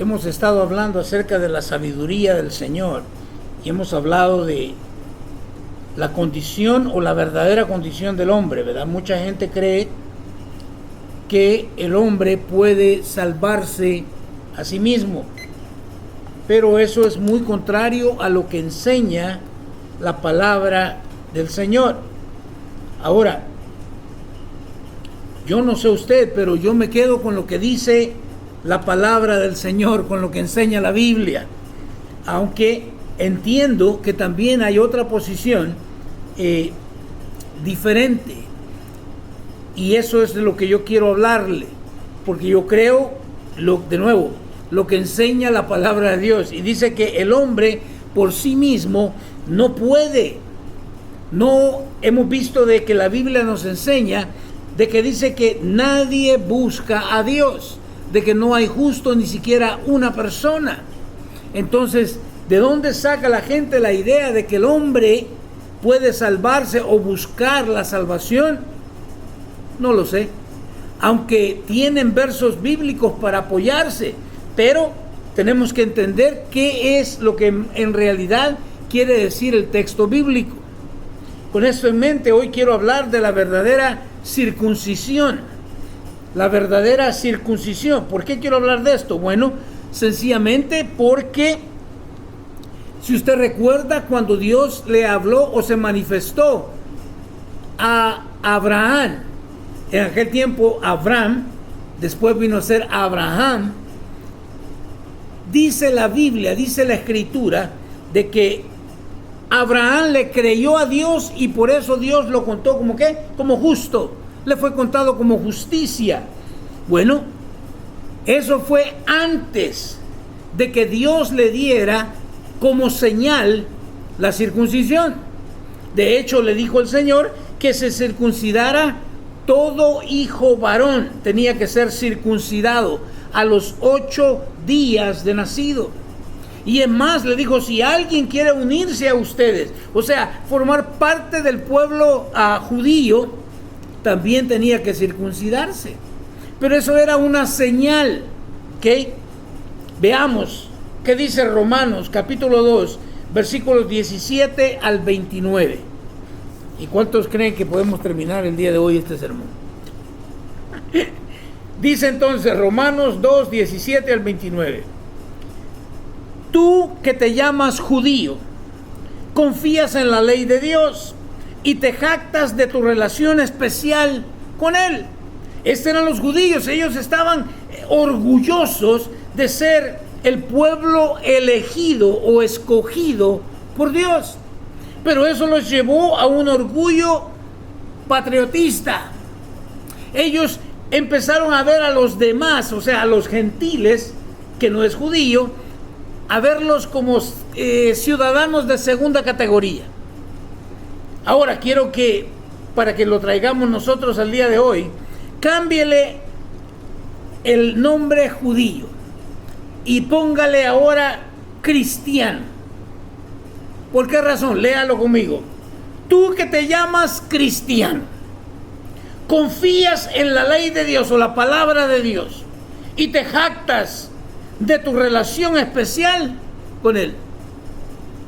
hemos estado hablando acerca de la sabiduría del Señor y hemos hablado de la condición o la verdadera condición del hombre, ¿verdad? Mucha gente cree que el hombre puede salvarse a sí mismo, pero eso es muy contrario a lo que enseña la palabra del Señor. Ahora, yo no sé usted, pero yo me quedo con lo que dice la palabra del Señor, con lo que enseña la Biblia, aunque entiendo que también hay otra posición diferente, y eso es de lo que yo quiero hablarle, porque yo creo, de nuevo, lo que enseña la palabra de Dios, y dice que el hombre por sí mismo no puede. No hemos visto de que la Biblia nos enseña de que dice que nadie busca a Dios, de que no hay justo ni siquiera una persona. Entonces, ¿de dónde saca la gente la idea de que el hombre puede salvarse o buscar la salvación? No lo sé, aunque tienen versos bíblicos para apoyarse, pero tenemos que entender qué es lo que en realidad quiere decir el texto bíblico. Con esto en mente, hoy quiero hablar de la verdadera circuncisión. La verdadera circuncisión. ¿Por qué quiero hablar de esto? Bueno, sencillamente porque, si usted recuerda, cuando Dios le habló o se manifestó a Abraham, en aquel tiempo Abraham, después vino a ser Abraham, dice la Biblia, dice la Escritura, de que Abraham le creyó a Dios y por eso Dios lo contó como ¿qué? Como justo. Le fue contado como justicia. Bueno, eso fue antes de que Dios le diera como señal la circuncisión. De hecho, le dijo el Señor que se circuncidara todo hijo varón. Tenía que ser circuncidado a los 8 días de nacido. Y es más, le dijo, si alguien quiere unirse a ustedes, o sea, formar parte del pueblo judío, también tenía que circuncidarse. Pero eso era una señal, ¿ok? Veamos qué dice Romanos capítulo 2, versículos 17 al 29. ¿Y cuántos creen que podemos terminar el día de hoy este sermón? Dice entonces Romanos 2, 17 al 29. Tú que te llamas judío, confías en la ley de Dios y te jactas de tu relación especial con Él. Estos eran los judíos, ellos estaban orgullosos de ser el pueblo elegido o escogido por Dios. Pero eso los llevó a un orgullo patriotista. Ellos empezaron a ver a los demás, o sea, a los gentiles, que no es judío, a verlos como ciudadanos de segunda categoría. Ahora quiero que, para que lo traigamos nosotros al día de hoy, cámbiele el nombre judío y póngale ahora cristiano. ¿Por qué razón? Léalo conmigo. Tú que te llamas cristiano, confías en la ley de Dios o la palabra de Dios y te jactas de tu relación especial con Él.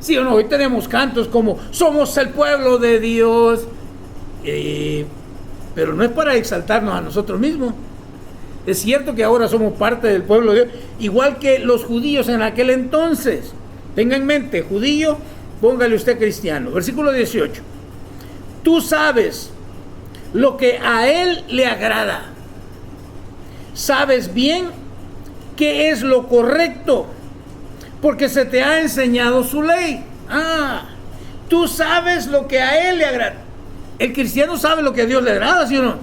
Sí o no, hoy tenemos cantos como somos el pueblo de Dios, pero no es para exaltarnos a nosotros mismos. Es cierto que ahora somos parte del pueblo de Dios, igual que los judíos en aquel entonces. Tenga en mente, judío, póngale usted cristiano. Versículo 18. Tú sabes lo que a Él le agrada. Sabes bien qué es lo correcto, porque se te ha enseñado su ley. Tú sabes lo que a Él le agrada. El cristiano sabe lo que a Dios le agrada, ¿sí o no?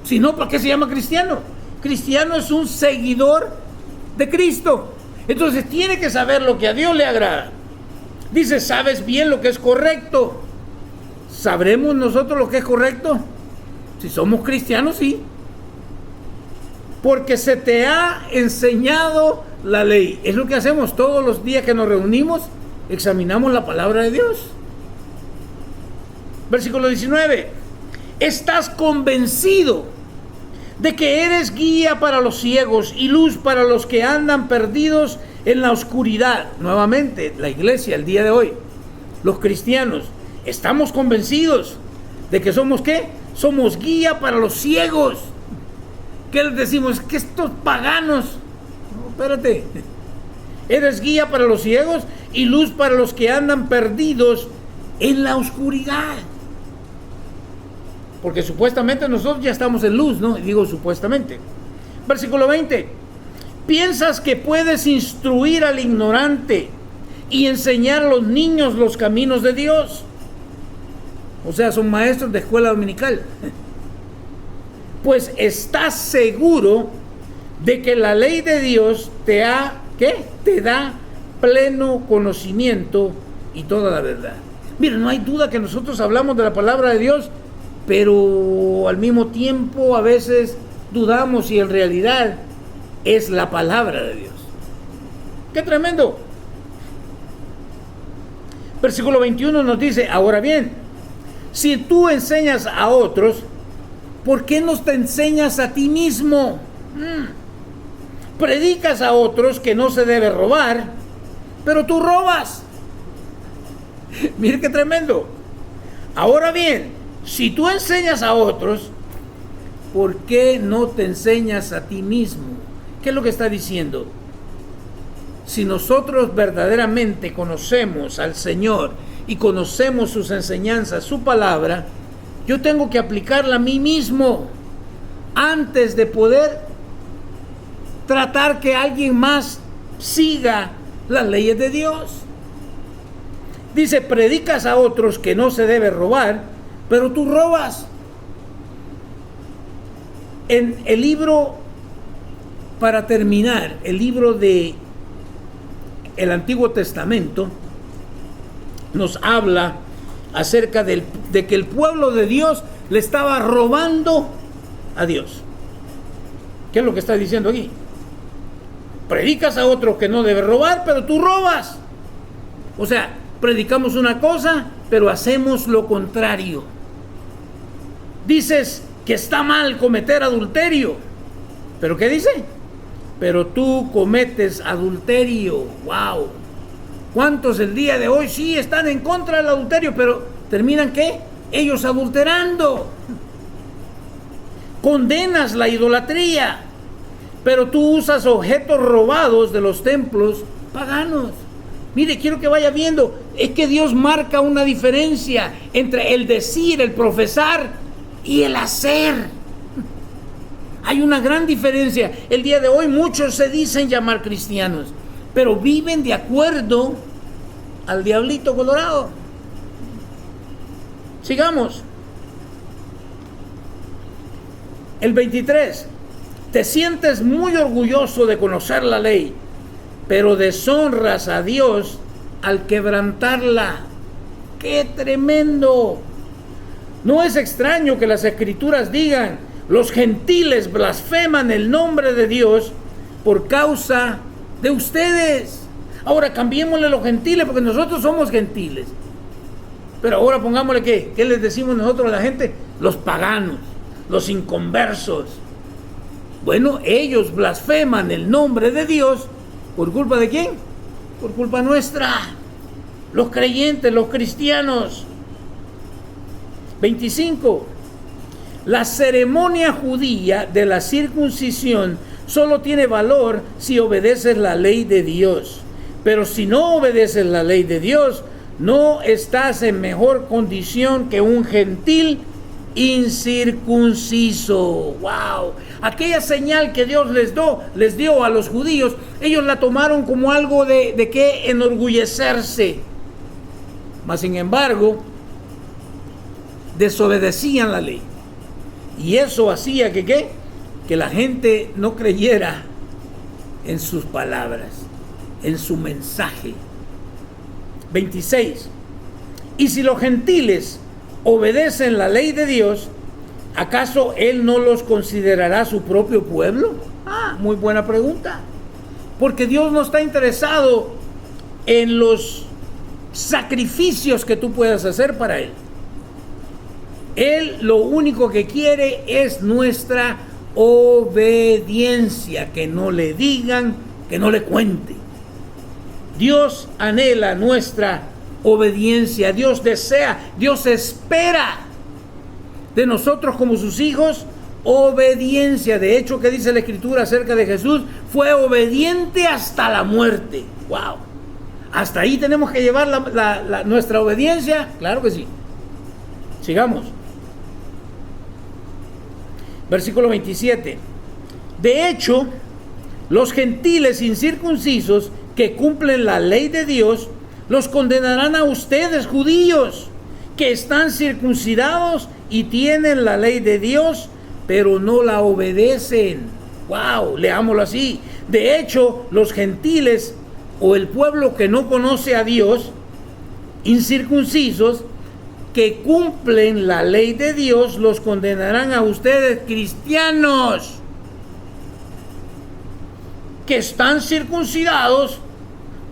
Si no, ¿para qué se llama cristiano? Cristiano es un seguidor de Cristo. Entonces tiene que saber lo que a Dios le agrada. Dice, ¿sabes bien lo que es correcto? ¿Sabremos nosotros lo que es correcto? Si somos cristianos, sí. Porque se te ha enseñado la ley. Es lo que hacemos todos los días que nos reunimos, examinamos la palabra de Dios. Versículo 19. Estás convencido de que eres guía para los ciegos y luz para los que andan perdidos en la oscuridad. Nuevamente, la iglesia el día de hoy, los cristianos, estamos convencidos de que somos ¿qué? Somos guía para los ciegos. ¿Qué les decimos? Que estos paganos. No, espérate. Eres guía para los ciegos y luz para los que andan perdidos en la oscuridad. Porque supuestamente nosotros ya estamos en luz, ¿no? Digo supuestamente. Versículo 20. ¿Piensas que puedes instruir al ignorante y enseñar a los niños los caminos de Dios? O sea, son maestros de escuela dominical. Pues estás seguro de que la ley de Dios te da pleno conocimiento y toda la verdad. Mira, no hay duda que nosotros hablamos de la palabra de Dios, pero al mismo tiempo a veces dudamos si en realidad es la palabra de Dios. ¡Qué tremendo! Versículo 21 nos dice, ahora bien, si tú enseñas a otros, ¿por qué no te enseñas a ti mismo? Predicas a otros que no se debe robar, pero tú robas. Mire qué tremendo. Ahora bien, si tú enseñas a otros, ¿por qué no te enseñas a ti mismo? ¿Qué es lo que está diciendo? Si nosotros verdaderamente conocemos al Señor y conocemos sus enseñanzas, su palabra, yo tengo que aplicarla a mí mismo antes de poder tratar que alguien más siga las leyes de Dios. Dice, predicas a otros que no se debe robar, pero tú robas. En el libro, para terminar, el libro de el Antiguo Testamento nos habla acerca de que el pueblo de Dios le estaba robando a Dios. ¿Qué es lo que está diciendo aquí? Predicas a otros que no debe robar, pero tú robas. O sea, predicamos una cosa, pero hacemos lo contrario. Dices que está mal cometer adulterio, ¿pero qué dice? Pero tú cometes adulterio. ¡Wow! ¿Cuántos el día de hoy sí están en contra del adulterio, pero terminan ¿qué? Ellos adulterando. Condenas la idolatría, pero tú usas objetos robados de los templos paganos. Mire, quiero que vaya viendo, es que Dios marca una diferencia entre el decir, el profesar y el hacer. Hay una gran diferencia. El día de hoy muchos se dicen llamar cristianos, pero viven de acuerdo al diablito colorado. Sigamos. El 23. Te sientes muy orgulloso de conocer la ley, pero deshonras a Dios al quebrantarla. ¡Qué tremendo! No es extraño que las Escrituras digan: los gentiles blasfeman el nombre de Dios por causa de ustedes. Ahora cambiémosle los gentiles, porque nosotros somos gentiles. Pero ahora pongámosle ¿qué les decimos nosotros a la gente? Los paganos, los inconversos. Bueno, ellos blasfeman el nombre de Dios. ¿Por culpa de quién? Por culpa nuestra. Los creyentes, los cristianos. 25. La ceremonia judía de la circuncisión solo tiene valor si obedeces la ley de Dios. Pero si no obedeces la ley de Dios, no estás en mejor condición que un gentil incircunciso. ¡Wow! Aquella señal que Dios les dio a los judíos, ellos la tomaron como algo de que enorgullecerse. Mas sin embargo, desobedecían la ley. Y eso hacía que la gente no creyera en sus palabras, en su mensaje. 26. Y si los gentiles obedecen la ley de Dios, ¿acaso Él no los considerará su propio pueblo? Muy buena pregunta. Porque Dios no está interesado en los sacrificios que tú puedas hacer para Él. Él lo único que quiere es nuestra obediencia, que no le digan, que no le cuenten. Dios anhela nuestra obediencia, Dios desea, Dios espera de nosotros como sus hijos obediencia. De hecho, ¿qué dice la Escritura acerca de Jesús? Fue obediente hasta la muerte. ¡Wow! ¿Hasta ahí tenemos que llevar nuestra obediencia? Claro que sí. Sigamos. Versículo 27. De hecho, los gentiles incircuncisos que cumplen la ley de Dios, los condenarán a ustedes, judíos, que están circuncidados y tienen la ley de Dios, pero no la obedecen. ¡Wow! Leámoslo así. De hecho, los gentiles o el pueblo que no conoce a Dios, incircuncisos, que cumplen la ley de Dios, los condenarán a ustedes, cristianos, que están circuncidados,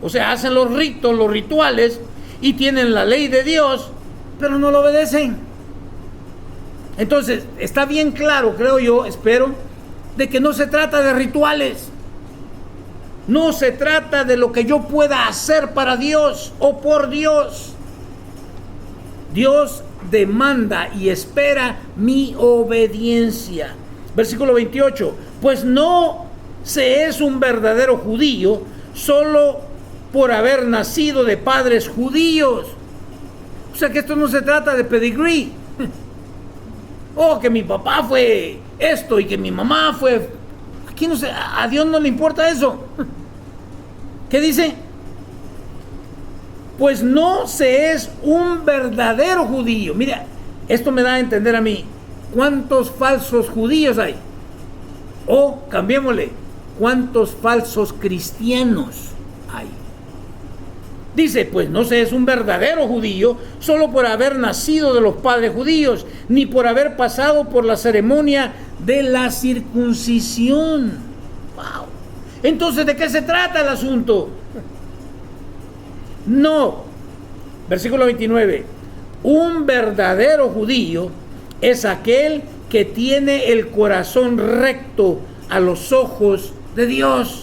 o sea, hacen los ritos, los rituales, y tienen la ley de Dios, pero no lo obedecen. Entonces, está bien claro, creo yo, espero, de que no se trata de rituales. No se trata de lo que yo pueda hacer para Dios o por Dios. Dios demanda y espera mi obediencia. Versículo 28. Pues no se es un verdadero judío solo por haber nacido de padres judíos. O sea que esto no se trata de pedigrí. Oh, que mi papá fue esto y que mi mamá fue... Aquí no sé, a Dios no le importa eso. ¿Qué dice? Pues no se es un verdadero judío. Mira, esto me da a entender a mí. ¿Cuántos falsos judíos hay? O, cambiémosle, ¿cuántos falsos cristianos hay? Dice, pues no se es un verdadero judío solo por haber nacido de los padres judíos, ni por haber pasado por la ceremonia de la circuncisión. Wow. Entonces, ¿de qué se trata el asunto? No. Versículo 29. Un verdadero judío es aquel que tiene el corazón recto a los ojos de Dios.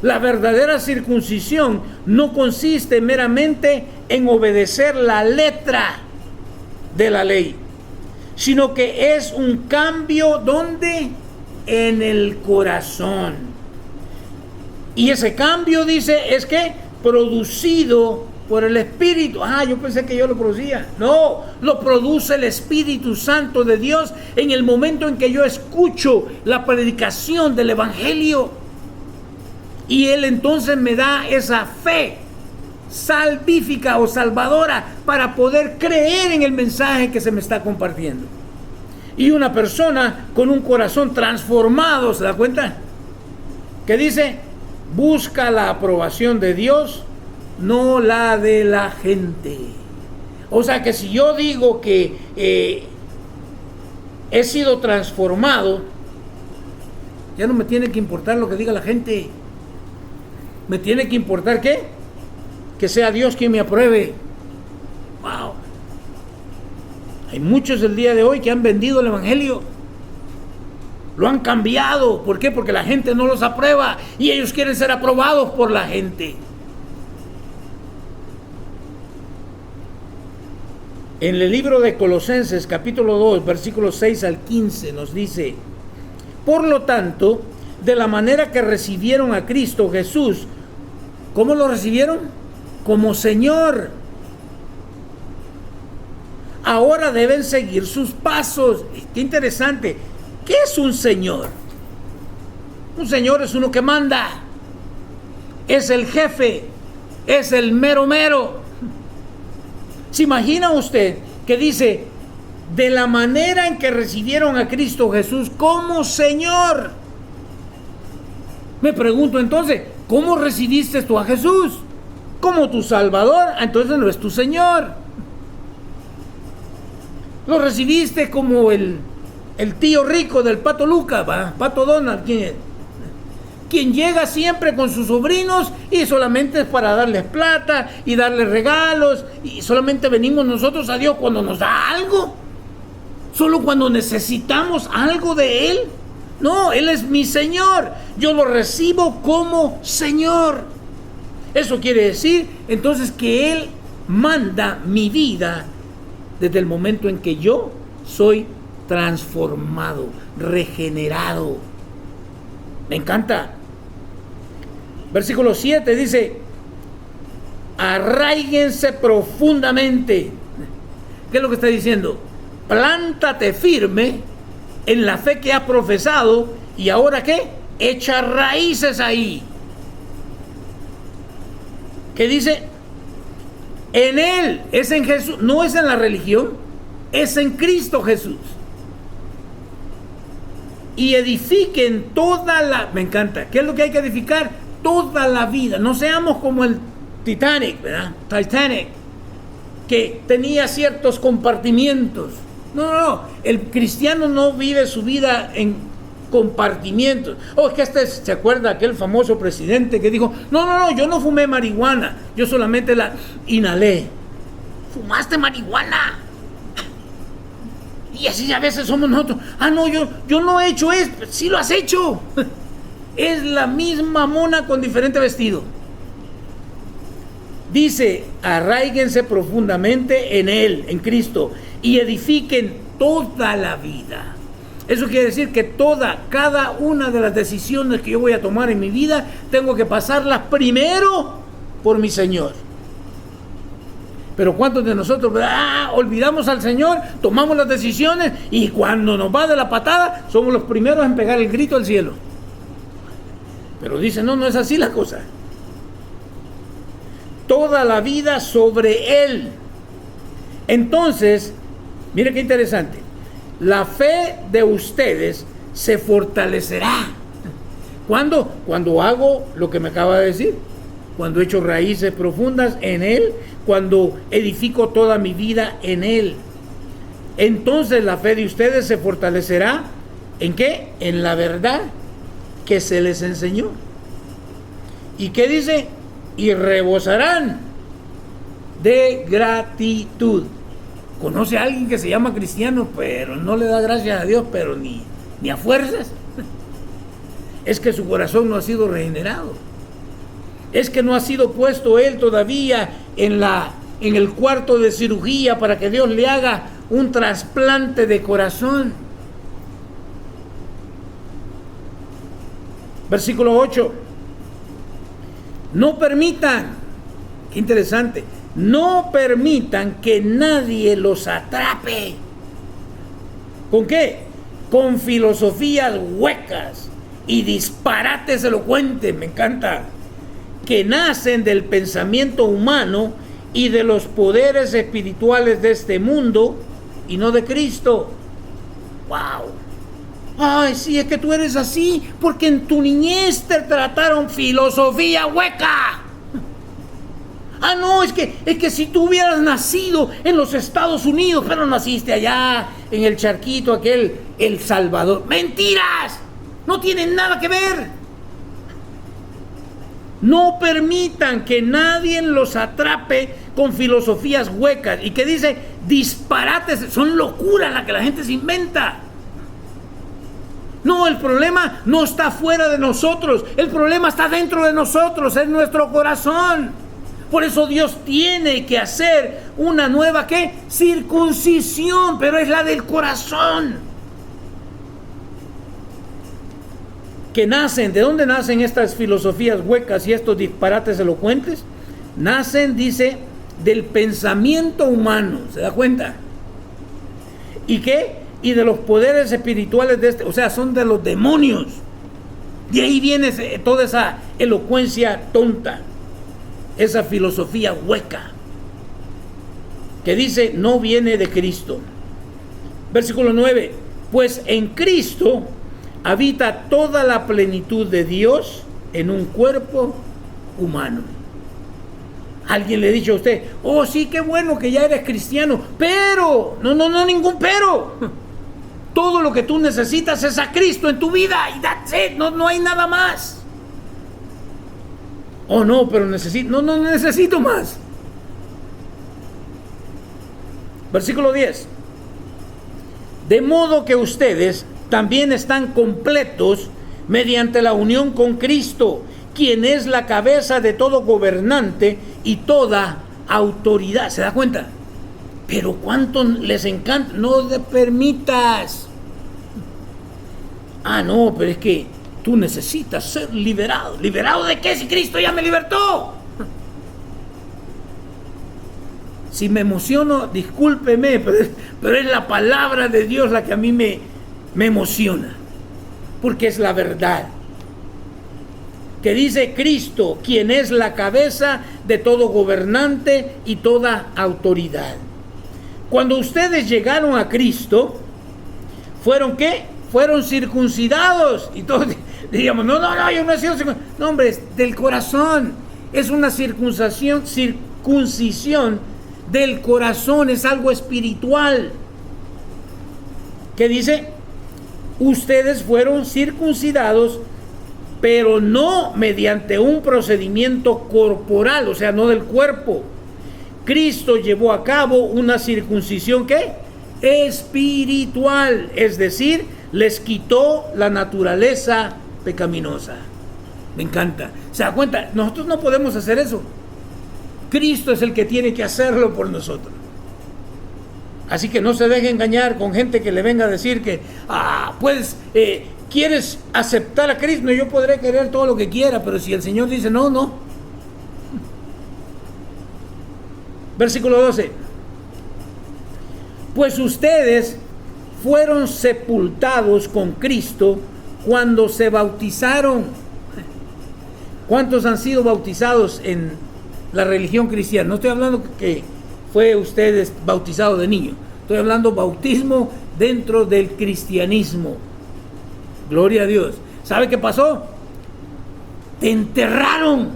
La verdadera circuncisión no consiste meramente en obedecer la letra de la ley, sino que es un cambio, ¿dónde? En el corazón. Y ese cambio, dice, es que producido por el Espíritu. Yo pensé que yo lo producía. No, lo produce el Espíritu Santo de Dios en el momento en que yo escucho la predicación del Evangelio. Y Él entonces me da esa fe salvífica o salvadora para poder creer en el mensaje que se me está compartiendo. Y una persona con un corazón transformado, ¿se da cuenta? Que dice, busca la aprobación de Dios, no la de la gente. O sea que si yo digo que he sido transformado, ya no me tiene que importar lo que diga la gente. Me tiene que importar ¿qué? Que sea Dios quien me apruebe. Wow. Hay muchos el día de hoy que han vendido el Evangelio. Lo han cambiado. ¿Por qué? Porque la gente no los aprueba y ellos quieren ser aprobados por la gente. En el libro de Colosenses, capítulo 2, versículos 6 al 15, nos dice: por lo tanto, de la manera que recibieron a Cristo Jesús, ¿cómo lo recibieron? Como Señor. Ahora deben seguir sus pasos. Qué interesante. ¿Qué es un Señor? Un Señor es uno que manda. Es el jefe. Es el mero mero. ¿Se imagina usted que dice, de la manera en que recibieron a Cristo Jesús como Señor? Me pregunto entonces, ¿cómo recibiste tú a Jesús? ¿Como tu Salvador? Entonces no es tu Señor. Lo recibiste como el tío rico del Pato Luca, ¿va? Pato Donald, quien llega siempre con sus sobrinos y solamente es para darles plata y darles regalos, y solamente venimos nosotros a Dios cuando nos da algo, solo cuando necesitamos algo de Él. No, Él es mi Señor. Yo lo recibo como Señor. Eso quiere decir entonces que Él manda mi vida desde el momento en que yo soy transformado, regenerado. Me encanta. Versículo 7 dice: arraíguense profundamente. ¿Qué es lo que está diciendo? Plántate firme en la fe que has profesado, y ahora ¿qué? Echa raíces ahí. ¿Qué dice? En Él, es en Jesús, no es en la religión, es en Cristo Jesús. Y edifiquen toda la... Me encanta. ¿Qué es lo que hay que edificar? Toda la vida. No seamos como el Titanic, ¿verdad? Titanic, que tenía ciertos compartimientos. No. El cristiano no vive su vida en compartimientos. Es que ¿se acuerda aquel famoso presidente que dijo: no, yo no fumé marihuana, yo solamente la inhalé? ¿Fumaste marihuana? Y así a veces somos nosotros. No, yo no he hecho eso. Sí lo has hecho. Es la misma mona con diferente vestido. Dice: arraíguense profundamente en Él, en Cristo, y edifiquen toda la vida. Eso quiere decir que cada una de las decisiones que yo voy a tomar en mi vida, tengo que pasarlas primero por mi Señor. Pero ¿cuántos de nosotros olvidamos al Señor, tomamos las decisiones, y cuando nos va de la patada, somos los primeros en pegar el grito al cielo? Pero dice: no es así la cosa. Toda la vida sobre Él. Entonces, mire qué interesante. La fe de ustedes se fortalecerá. ¿Cuándo? Cuando hago lo que me acaba de decir. Cuando echo raíces profundas en Él. Cuando edifico toda mi vida en Él. Entonces la fe de ustedes se fortalecerá. ¿En qué? En la verdad que se les enseñó. ¿Y qué dice? Y rebosarán de gratitud. ¿Conoce a alguien que se llama cristiano, pero no le da gracias a Dios, pero ni a fuerzas? Es que su corazón no ha sido regenerado. Es que no ha sido puesto él todavía en el cuarto de cirugía para que Dios le haga un trasplante de corazón. Versículo 8. No permitan, qué interesante, no permitan que nadie los atrape. ¿Con qué? Con filosofías huecas y disparates elocuentes, me encanta, que nacen del pensamiento humano y de los poderes espirituales de este mundo y no de Cristo. ¡Wow! Ay, sí, es que tú eres así porque en tu niñez te trataron filosofía hueca. No, es que si tú hubieras nacido en los Estados Unidos, pero naciste allá en el charquito aquel, El Salvador. ¡Mentiras! No tienen nada que ver. No permitan que nadie los atrape con filosofías huecas. ¿Y qué dice? Disparates. Son locuras las que la gente se inventa. No, el problema no está fuera de nosotros. El problema está dentro de nosotros, en nuestro corazón. Por eso Dios tiene que hacer una nueva, ¿qué? Circuncisión, pero es la del corazón. Que nacen, ¿de dónde nacen estas filosofías huecas y estos disparates elocuentes? Nacen, dice, del pensamiento humano, ¿se da cuenta? ¿Y qué? Y de los poderes espirituales de este, o sea, son de los demonios. De ahí viene toda esa elocuencia tonta, esa filosofía hueca, que dice no viene de Cristo. Versículo 9, pues en Cristo habita toda la plenitud de Dios en un cuerpo humano. Alguien le ha dicho a usted: oh sí, qué bueno que ya eres cristiano, pero, no, ningún pero. Todo lo que tú necesitas es a Cristo en tu vida y that's it, no hay nada más. Oh no, pero no necesito más. Versículo 10. De modo que ustedes también están completos mediante la unión con Cristo, quien es la cabeza de todo gobernante y toda autoridad. ¿Se da cuenta? Pero cuánto les encanta. No te permitas. Ah, no, pero es que tú necesitas ser liberado. ¿Liberado de qué si Cristo ya me libertó? Si me emociono, discúlpeme, pero es la palabra de Dios la que a mí me emociona, porque es la verdad. Que dice Cristo, quien es la cabeza de todo gobernante y toda autoridad. Cuando ustedes llegaron a Cristo, ¿fueron qué? Fueron circuncidados. Y todos diríamos, no, yo no he sido circuncidado. No, hombre, es del corazón. Es una circuncisión del corazón, es algo espiritual. ¿Qué dice? Ustedes fueron circuncidados, pero no mediante un procedimiento corporal, o sea, no del cuerpo. Cristo llevó a cabo una circuncisión, ¿qué? Espiritual, es decir, les quitó la naturaleza pecaminosa. Me encanta. ¿Se da cuenta? Nosotros no podemos hacer eso. Cristo es el que tiene que hacerlo por nosotros. Así que no se deje engañar con gente que le venga a decir que, ¿quieres aceptar a Cristo? No, yo podré querer todo lo que quiera, pero si el Señor dice no, no. Versículo 12. Pues ustedes fueron sepultados con Cristo cuando se bautizaron. ¿Cuántos han sido bautizados en la religión cristiana? No estoy hablando que fue ustedes bautizado de niño. Estoy hablando bautismo dentro del cristianismo. Gloria a Dios. ¿Sabe qué pasó? Te enterraron.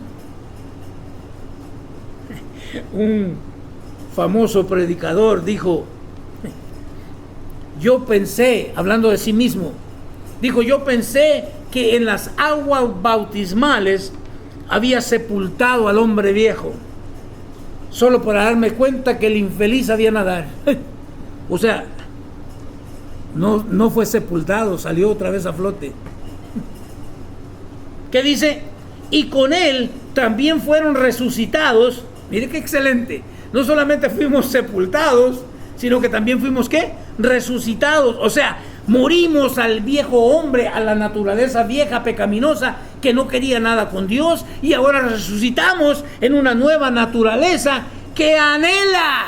Un famoso predicador dijo, yo pensé, hablando de sí mismo, dijo, yo pensé que en las aguas bautismales había sepultado al hombre viejo, solo para darme cuenta que el infeliz sabía nadar. O sea, no fue sepultado, salió otra vez a flote. ¿Qué dice? Y con él también fueron resucitados. Mire qué excelente. No solamente fuimos sepultados, sino que también fuimos, ¿qué? Resucitados. O sea, morimos al viejo hombre, a la naturaleza vieja, pecaminosa, que no quería nada con Dios, y ahora resucitamos en una nueva naturaleza que anhela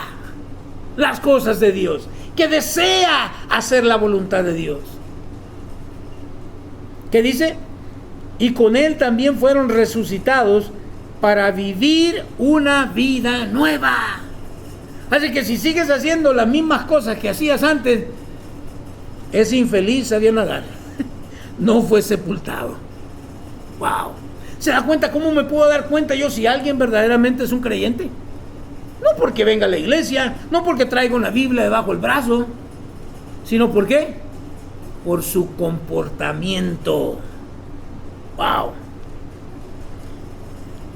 las cosas de Dios, que desea hacer la voluntad de Dios. ¿Qué dice? Y con él también fueron resucitados para vivir una vida nueva. Así que si sigues haciendo las mismas cosas que hacías antes, ese infeliz sabía nadar. No fue sepultado. Wow. ¿Se da cuenta cómo me puedo dar cuenta yo si alguien verdaderamente es un creyente? No porque venga a la iglesia, no porque traiga una Biblia debajo del brazo, sino ¿por qué? Por su comportamiento. Wow.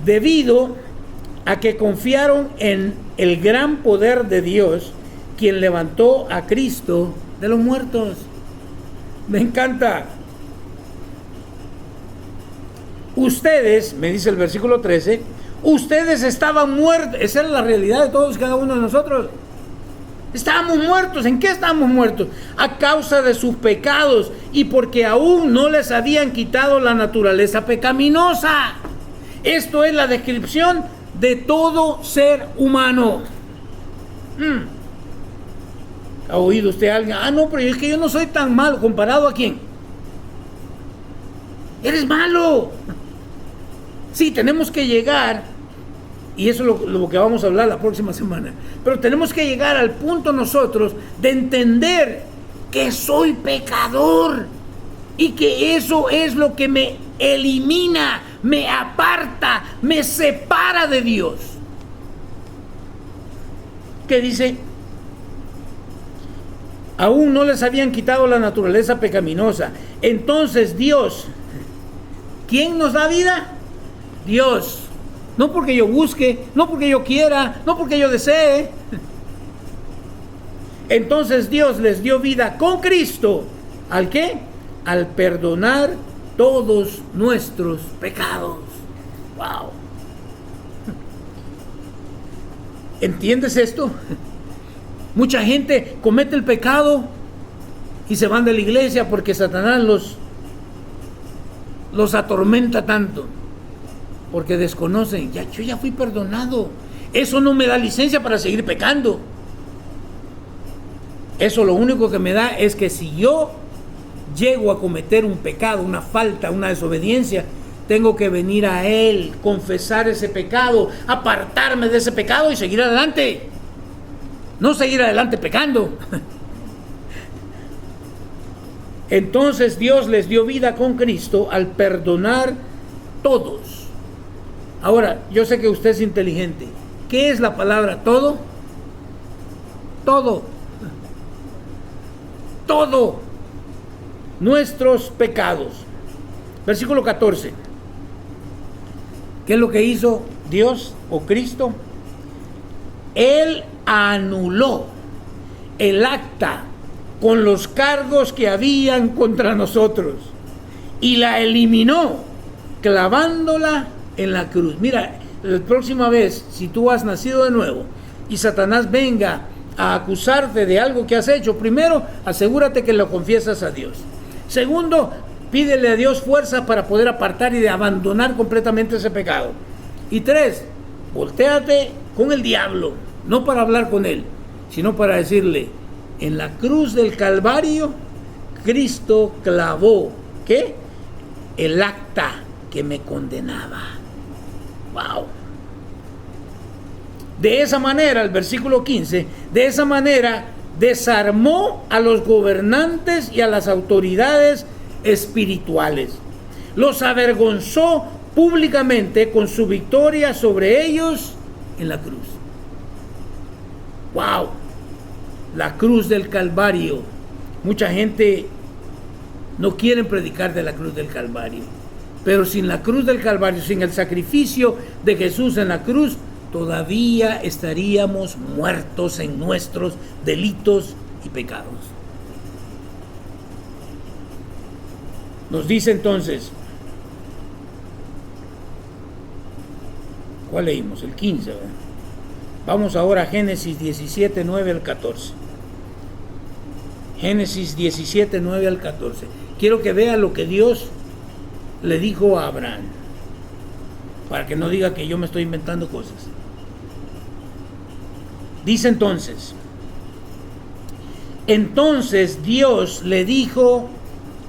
Debido a que confiaron en el gran poder de Dios, quien levantó a Cristo de los muertos. Me encanta. Ustedes, me dice el versículo 13, ustedes estaban muertos. Esa es la realidad de todos y cada uno de nosotros. Estábamos muertos. ¿En qué estábamos muertos? A causa de sus pecados y porque aún no les habían quitado la naturaleza pecaminosa. Esto es la descripción de todo ser humano. ¿Ha oído usted a alguien? No, pero es que yo no soy tan malo. ¿Comparado a quién? Eres malo. Sí, tenemos que llegar, y eso es lo que vamos a hablar la próxima semana, pero tenemos que llegar al punto nosotros de entender que soy pecador y que eso es lo que me elimina, me aparta, me separa de Dios. ¿Qué dice? Aún no les habían quitado la naturaleza pecaminosa. Entonces Dios, ¿quién nos da vida? Dios. No porque yo busque, no porque yo quiera, no porque yo desee. Entonces Dios les dio vida con Cristo ¿Al qué? Al perdonar todos nuestros pecados. Wow. ¿Entiendes esto? Mucha gente comete el pecado y se van de la iglesia porque Satanás los atormenta tanto, porque desconocen. Yo ya fui perdonado. Eso no me da licencia para seguir pecando. Eso lo único que me da es que si yo llego a cometer un pecado, una falta, una desobediencia, tengo que venir a Él, confesar ese pecado, apartarme de ese pecado y seguir adelante. No seguir adelante pecando. Entonces Dios les dio vida con Cristo al perdonar todos. Ahora, yo sé que usted es inteligente. ¿Qué es la palabra todo? Todo. Todo. Nuestros pecados. Versículo 14. ¿Qué es lo que hizo Dios o Cristo? Él anuló el acta con los cargos que habían contra nosotros y la eliminó clavándola en la cruz. Mira, la próxima vez, si tú has nacido de nuevo y Satanás venga a acusarte de algo que has hecho, primero, asegúrate que lo confiesas a Dios. Segundo, pídele a Dios fuerza para poder apartar y de abandonar completamente ese pecado. Y 3, voltéate con el diablo, no para hablar con él, sino para decirle: en la cruz del Calvario, Cristo clavó, ¿qué? El acta que me condenaba. Wow. De esa manera, el versículo 15, de esa manera desarmó a los gobernantes y a las autoridades espirituales. Los avergonzó públicamente con su victoria sobre ellos en la cruz. Wow. La cruz del Calvario. Mucha gente no quiere predicar de la cruz del Calvario, pero sin la cruz del Calvario, sin el sacrificio de Jesús en la cruz, todavía estaríamos muertos en nuestros delitos y pecados. Nos dice entonces, ¿cuál leímos? El 15, ¿verdad? Vamos ahora a Génesis 17, 9 al 14. Génesis 17, 9 al 14. Quiero que vea lo que Dios le dijo a Abraham, para que no diga que yo me estoy inventando cosas. Dice entonces Dios le dijo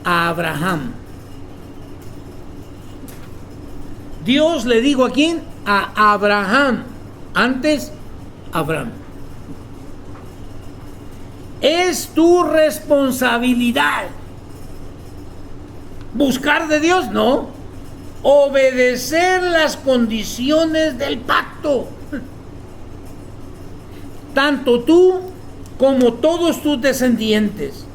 a Abraham. Dios le dijo ¿a quién? A Abraham. Antes, Abraham. Es tu responsabilidad buscar de Dios, no, obedecer las condiciones del pacto. Tanto tú como todos tus descendientes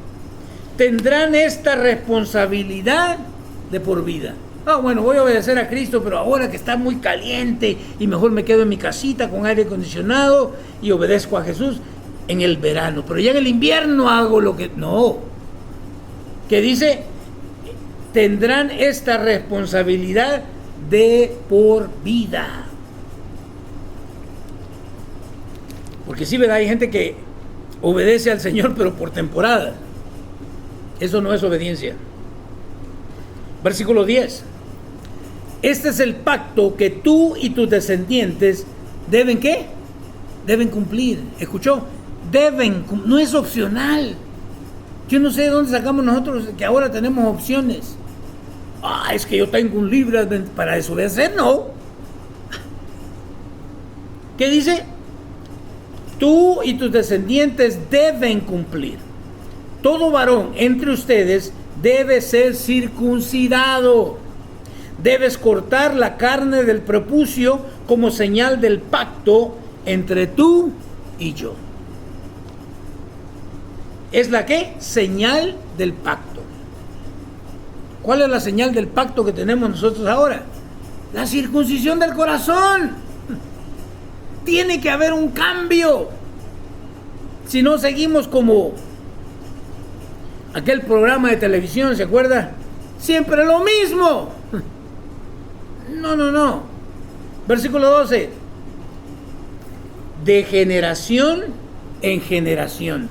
tendrán esta responsabilidad de por vida. Bueno, voy a obedecer a Cristo, pero ahora que está muy caliente y mejor me quedo en mi casita con aire acondicionado y obedezco a Jesús en el verano, pero ya en el invierno hago lo que... No. Que dice, tendrán esta responsabilidad de por vida. Porque sí, ¿verdad? Hay gente que obedece al Señor, pero por temporada. Eso no es obediencia. Versículo 10. Este es el pacto que tú y tus descendientes deben, ¿qué? Deben cumplir. ¿Escuchó? Deben, no es opcional. Yo no sé de dónde sacamos nosotros que ahora tenemos opciones. Es que yo tengo un libro para desobedecer. No. ¿Qué dice? Tú y tus descendientes deben cumplir. Todo varón entre ustedes debe ser circuncidado. Debes cortar la carne del prepucio como señal del pacto entre tú y yo. ¿Es la qué? Señal del pacto. ¿Cuál es la señal del pacto que tenemos nosotros ahora? La circuncisión del corazón. Tiene que haber un cambio. Si no, seguimos como aquel programa de televisión, ¿se acuerda? Siempre lo mismo. No. Versículo 12. De generación en generación,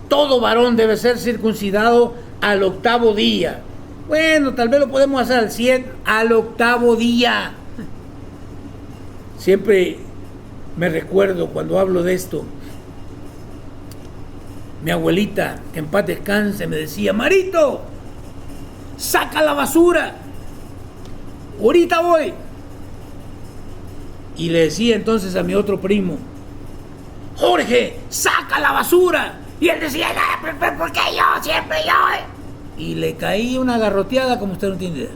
todo varón debe ser circuncidado al 8º día. Bueno, tal vez lo podemos hacer al 100, al 8º día. Siempre me recuerdo cuando hablo de esto. Mi abuelita, que en paz descanse, me decía: Marito, saca la basura, ahorita voy. Y le decía entonces a mi otro primo: Jorge, saca la basura. Y él decía: ¿por qué yo? Siempre yo. Y le caí una garroteada como usted no tiene idea.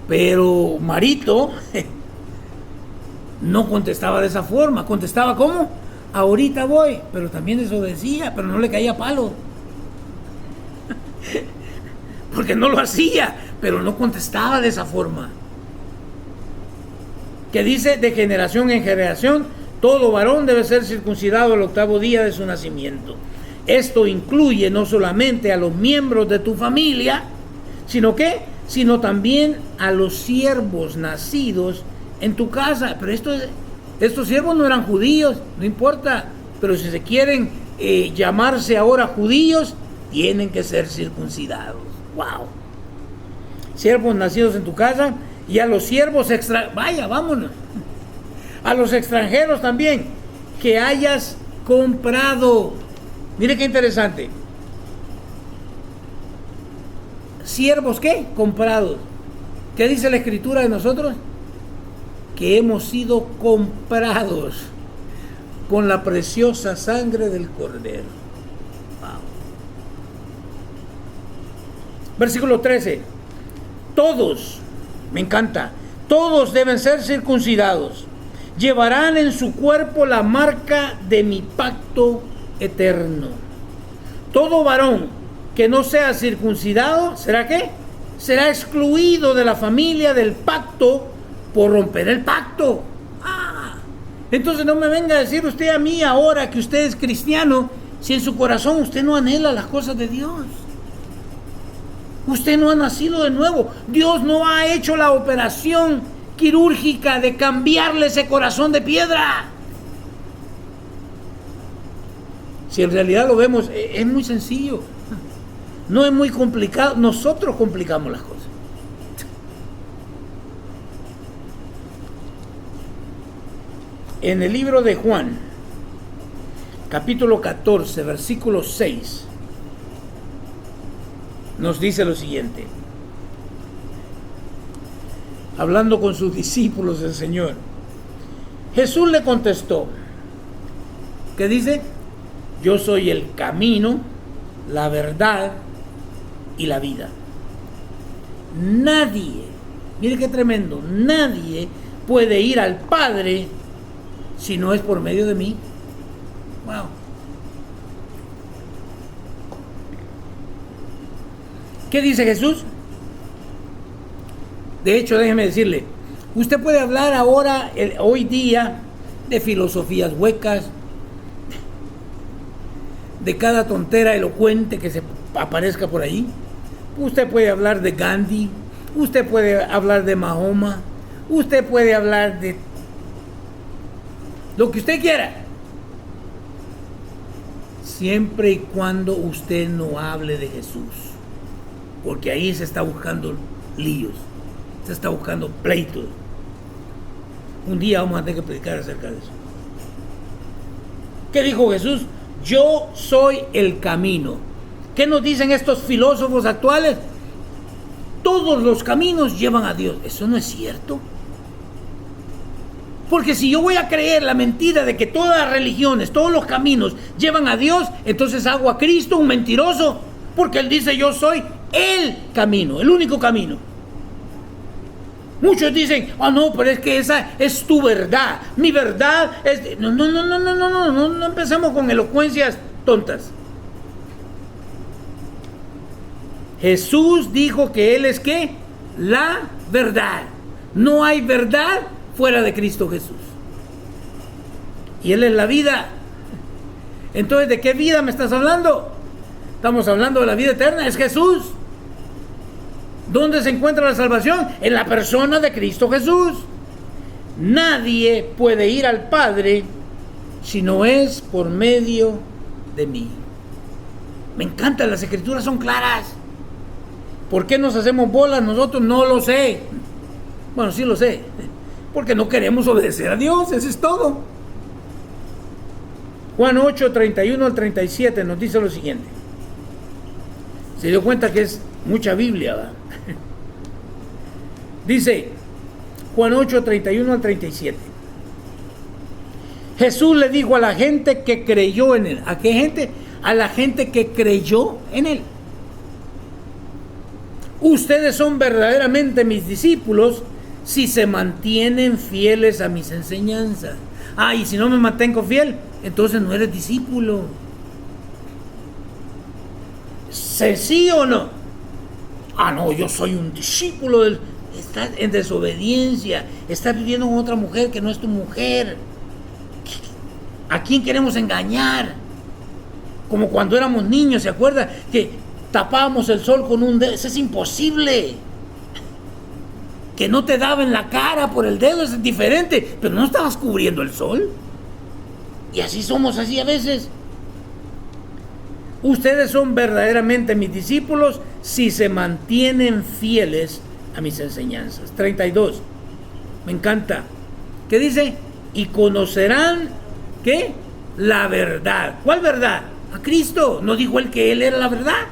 Pero Marito no contestaba de esa forma. Contestaba ¿cómo? Ahorita voy. Pero también desobedecía, pero no le caía palo. Porque no lo hacía, pero no contestaba de esa forma. Que dice: de generación en generación, todo varón debe ser circuncidado al 8º día de su nacimiento. Esto incluye no solamente a los miembros de tu familia, sino también a los siervos nacidos en tu casa. Pero estos siervos no eran judíos, no importa, pero si se quieren llamarse ahora judíos, tienen que ser circuncidados. ¡Wow! Siervos nacidos en tu casa, y a los siervos vámonos. A los extranjeros también, que hayas comprado. Mire qué interesante. ¿Siervos qué? Comprados. ¿Qué dice la Escritura de nosotros? Que hemos sido comprados con la preciosa sangre del Cordero. Wow. Versículo 13. Todos, me encanta, todos deben ser circuncidados. Llevarán en su cuerpo la marca de mi pacto eterno. Todo varón que no sea circuncidado, ¿será qué? Será excluido de la familia del pacto por romper el pacto. Entonces no me venga a decir usted a mí ahora que usted es cristiano, si en su corazón usted no anhela las cosas de Dios. Usted no ha nacido de nuevo. Dios no ha hecho la operación quirúrgica de cambiarle ese corazón de piedra. Si en realidad lo vemos, es muy sencillo. No es muy complicado. Nosotros complicamos las cosas. En el libro de Juan, capítulo 14, versículo 6, nos dice lo siguiente. Hablando con sus discípulos del Señor, Jesús le contestó, ¿qué dice? Yo soy el camino, la verdad y la vida. Nadie, mire qué tremendo, nadie puede ir al Padre si no es por medio de mí. Wow. ¿Qué dice Jesús? De hecho, déjeme decirle, usted puede hablar ahora, hoy día, de filosofías huecas, de cada tontera elocuente que se aparezca por ahí. Usted puede hablar de Gandhi, usted puede hablar de Mahoma, usted puede hablar de lo que usted quiera, siempre y cuando usted no hable de Jesús, porque ahí se está buscando líos, se está buscando pleitos. Un día vamos a tener que predicar acerca de eso. ¿Qué dijo Jesús? Yo soy el camino. ¿Qué nos dicen estos filósofos actuales? Todos los caminos llevan a Dios. Eso no es cierto. Porque si yo voy a creer la mentira de que todas las religiones, todos los caminos llevan a Dios, entonces hago a Cristo un mentiroso. Porque Él dice, yo soy el camino, el único camino. Muchos dicen, no, pero es que esa es tu verdad. Mi verdad es... No empecemos con elocuencias tontas. Jesús dijo que Él es ¿qué? La verdad. No hay verdad fuera de Cristo Jesús. Y Él es la vida. Entonces, ¿de qué vida me estás hablando? Estamos hablando de la vida eterna, es Jesús. ¿Dónde se encuentra la salvación? En la persona de Cristo Jesús. Nadie puede ir al Padre si no es por medio de mí. Me encanta, las escrituras son claras. ¿Por qué nos hacemos bolas nosotros? No lo sé. Bueno, sí lo sé. Porque no queremos obedecer a Dios, eso es todo. Juan 8, 31 al 37 nos dice lo siguiente. Se dio cuenta que es mucha Biblia, ¿verdad? Dice Juan 8, 31 al 37. Jesús le dijo a la gente que creyó en él. ¿A qué gente? A la gente que creyó en él. Ustedes son verdaderamente mis discípulos si se mantienen fieles a mis enseñanzas. Y si no me mantengo fiel, entonces no eres discípulo. ¿Sí o no? No, yo soy un discípulo del... Estás en desobediencia, estás viviendo con otra mujer que no es tu mujer. ¿A quién queremos engañar? Como cuando éramos niños, ¿se acuerda? Que tapábamos el sol con un dedo. Eso es imposible. Que no te daba en la cara por el dedo, es diferente, pero no estabas cubriendo el sol. Y así somos así a veces. Ustedes son verdaderamente mis discípulos si se mantienen fieles a mis enseñanzas. 32. Me encanta. ¿Qué dice? Y conocerán, ¿qué? La verdad. ¿Cuál verdad? A Cristo. ¿No dijo él que él era la verdad?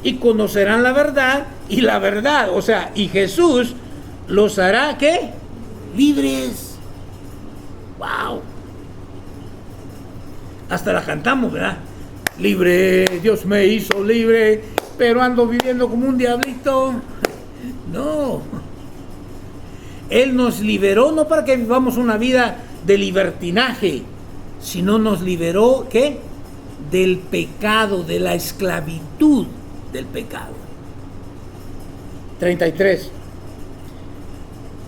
Y conocerán la verdad, y la verdad, o sea, y Jesús los hará, ¿qué? Libres. ¡Wow! Hasta la cantamos, ¿verdad? Libre, Dios me hizo libre, pero ando viviendo como un diablito. No. Él nos liberó no para que vivamos una vida de libertinaje, sino nos liberó, ¿qué? Del pecado, de la esclavitud del pecado. 33.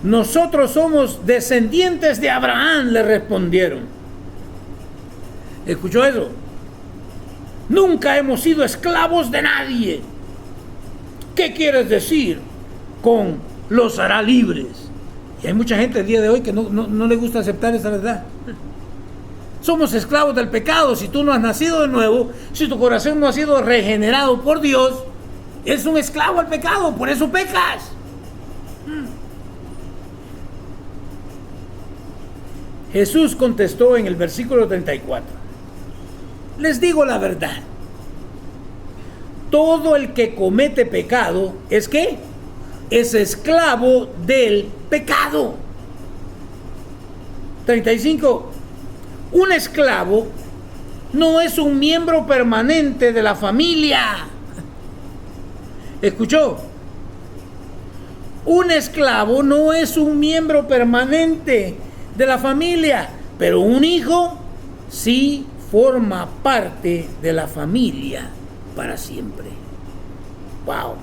Nosotros somos descendientes de Abraham, le respondieron. ¿Escuchó eso? Nunca hemos sido esclavos de nadie. ¿Qué quieres decir con los hará libres? Y hay mucha gente el día de hoy que no le gusta aceptar esa verdad. Somos esclavos del pecado. Si tú no has nacido de nuevo, si tu corazón no ha sido regenerado por Dios, eres un esclavo al pecado, por eso pecas. Jesús contestó en el versículo 34. Les digo la verdad. Todo el que comete pecado, ¿es qué? Es esclavo del pecado. 35. Un esclavo no es un miembro permanente de la familia. ¿Escuchó? Un esclavo no es un miembro permanente de la familia, pero un hijo sí forma parte de la familia para siempre. ¡Wow!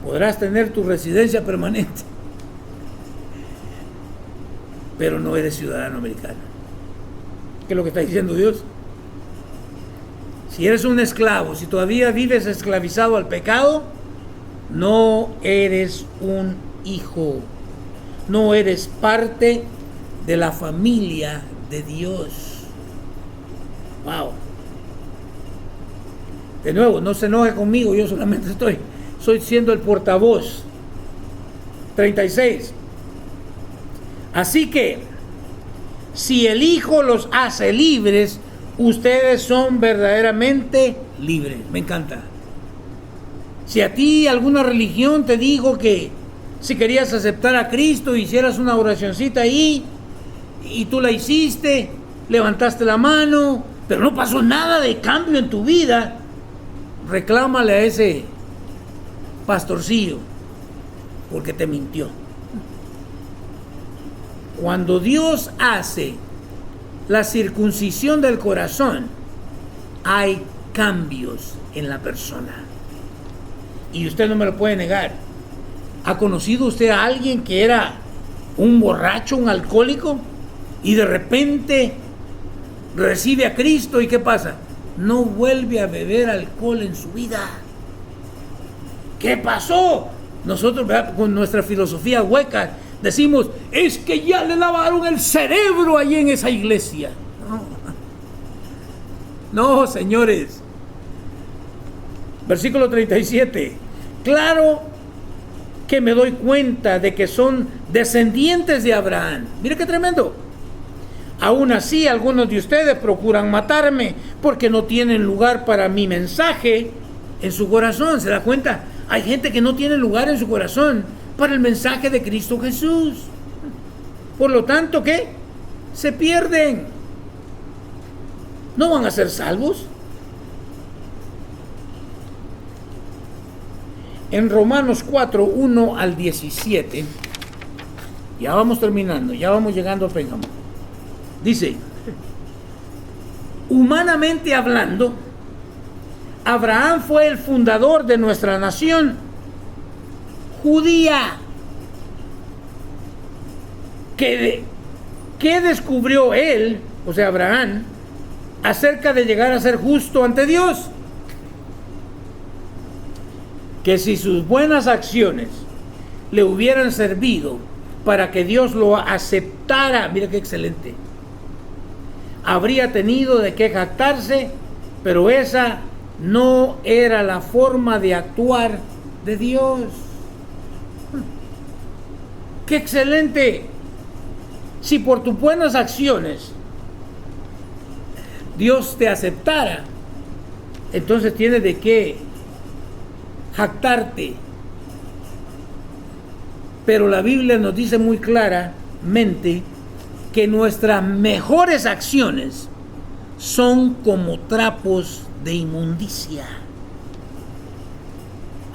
Podrás tener tu residencia permanente, pero no eres ciudadano americano. ¿Qué es lo que está diciendo Dios? Si eres un esclavo, si todavía vives esclavizado al pecado, no eres un hijo, no eres parte de la familia de Dios. Wow. De nuevo, no se enoje conmigo, yo solamente soy siendo el portavoz. 36. Así que, si el Hijo los hace libres, ustedes son verdaderamente libres. Me encanta. Si a ti alguna religión te dijo que si querías aceptar a Cristo, hicieras una oracioncita ahí, y tú la hiciste, levantaste la mano, pero no pasó nada de cambio en tu vida, reclámale a ese pastorcillo, porque te mintió. Cuando Dios hace la circuncisión del corazón, hay cambios en la persona. Y usted no me lo puede negar. ¿Ha conocido usted a alguien que era un borracho, un alcohólico, y de repente recibe a Cristo y qué pasa? no vuelve a beber alcohol en su vida. ¿Qué pasó? Nosotros, ¿verdad?, con nuestra filosofía hueca decimos, es que ya le lavaron el cerebro allí en esa iglesia. No, señores. Versículo 37. Claro que me doy cuenta de que son descendientes de Abraham. Mire qué tremendo. Aún así, algunos de ustedes procuran matarme porque no tienen lugar para mi mensaje en su corazón. ¿Se da cuenta? Hay gente que no tiene lugar en su corazón para el mensaje de Cristo Jesús. Por lo tanto, ¿qué? Se pierden. ¿No van a ser salvos? En Romanos 4, 1 al 17, ya vamos terminando, ya vamos llegando a Pénjamo. Dice, humanamente hablando, Abraham fue el fundador de nuestra nación judía. ¿Qué descubrió él, o sea, Abraham, acerca de llegar a ser justo ante Dios? Que si sus buenas acciones le hubieran servido para que Dios lo aceptara, mira qué excelente, habría tenido de qué jactarse, pero esa no era la forma de actuar de Dios. ¡Qué excelente! Si por tus buenas acciones Dios te aceptara, entonces tienes de qué jactarte. Pero la Biblia nos dice muy claramente que nuestras mejores acciones son como trapos de inmundicia.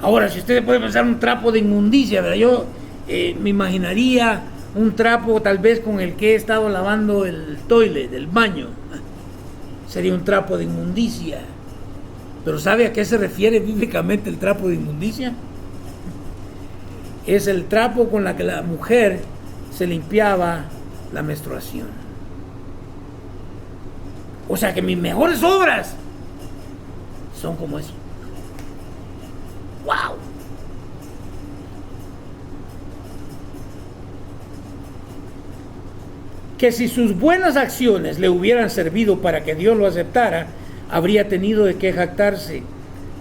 Ahora, si usted puede pensar un trapo de inmundicia, ¿verdad? Yo me imaginaría un trapo tal vez con el que he estado lavando el toilet, el baño. Sería un trapo de inmundicia. Pero ¿sabe a qué se refiere bíblicamente el trapo de inmundicia? Es el trapo con la que la mujer se limpiaba la menstruación. O sea que mis mejores obras son como eso. ¡Wow! Que si sus buenas acciones le hubieran servido para que Dios lo aceptara, habría tenido de qué jactarse.